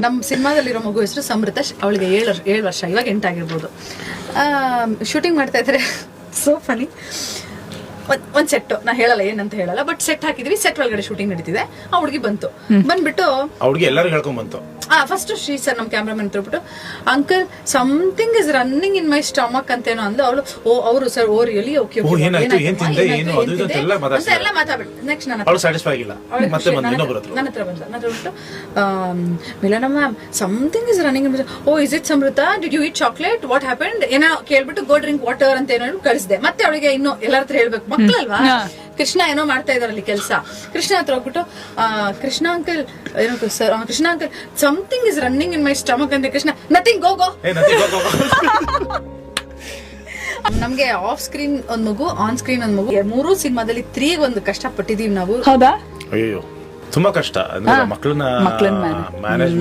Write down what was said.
ನಮ್ಮ ಸಿನಿಮಾದಲ್ಲಿರೋ ಮಗು ಹೆಸರು ಸಮೃತ, ಅವಳಿಗೆ 7 ವರ್ಷ, ಇವಾಗ 8 ಆಗಿರ್ಬೋದು. ಶೂಟಿಂಗ್ ಮಾಡ್ತಾ ಇದ್ರೆ ಸೋ ಫನಿ. ಒಂದ್ ಸೆಟ್, ನಾ ಹೇಳಲ್ಲ ಏನಂತ ಹೇಳಲ್ಲ, ಬಟ್ ಸೆಟ್ ಹಾಕಿದ್ವಿ, ಸೆಟ್ ಒಳಗಡೆ ಶೂಟಿಂಗ್ ನಡೀತಿದೆ. ಆ ಹುಡುಗಿ ಬಂದ್ಬಿಟ್ಟು ಅವ್ರಿಗೆ ಎಲ್ಲರೂ ಹೇಳ್ಕೊಂಡ್ ಬಂತು. ಫಸ್ಟ್ ಶ್ರೀ ಸರ್ ನಮ್ ಕ್ಯಾಮ್ರಾಮನ್ ಹತ್ರಬಿಟ್ಟು, uncle something is running in my stomach ಅಂತೇನೋ ಅಂದ್ಲು. ಅವರು ಸರ್ ಓ ರಿಯಲಿ ಓಕೆ ಎಲ್ಲ ಮಾತಾಡ್ಬಿಟ್ಟು ನೆಕ್ಸ್ಟ್ ನನ್ನ ಹತ್ರ ಬಂದ್ಬಿಟ್ಟು, Milana ma'am something is running, oh is it ಸಮೃತ, did you eat chocolate, what happened ಏನೋ ಕೇಳ್ಬಿಟ್ಟು ಗೋ ಡ್ರಿಂಕ್ ವಾಟರ್ ಅಂತ ಏನೋ ಕಳಿಸಿದೆ. ಮತ್ತೆ ಅವಳಿಗೆ ಇನ್ನು ಎಲ್ಲರ ಹತ್ರ ಹೇಳ್ಬೇಕು, ಮಕ್ಕಳಲ್ವಾ. ಕೃಷ್ಣ ಏನೋ ಮಾಡ್ತಾ ಇದಾರಲ್ಲಿ ಕೆಲಸ. ಕೃಷ್ಣ ಹತ್ರ ಹೋಗ್ಬಿಟ್ಟು, ಕೃಷ್ಣ ಅಂಕಲ್ ಏನೋ sir, Krishna uncle something is running in my stomach ಅಂತ. ಕೃಷ್ಣ ನಥಿಂಗ್, ಗೋ ಗೋ. ನಮ್ಗೆ ಆಫ್ ಸ್ಕ್ರೀನ್ ಒಂದ್ ಮಗು, ಆನ್ ಸ್ಕ್ರೀನ್ ಒಂದ್ ಮಗು, 3 ಸಿನಿಮಾದಲ್ಲಿ 3 ಒಂದು ಕಷ್ಟ ಪಟ್ಟಿದೀವಿ ನಾವು. ಹೌದಾ? ಅಯ್ಯೋ ತುಂಬಾ ಕಷ್ಟ ಅಂದ್ರೆ ಮಕ್ಕಳನ್ನ ಮ್ಯಾನೇಜ್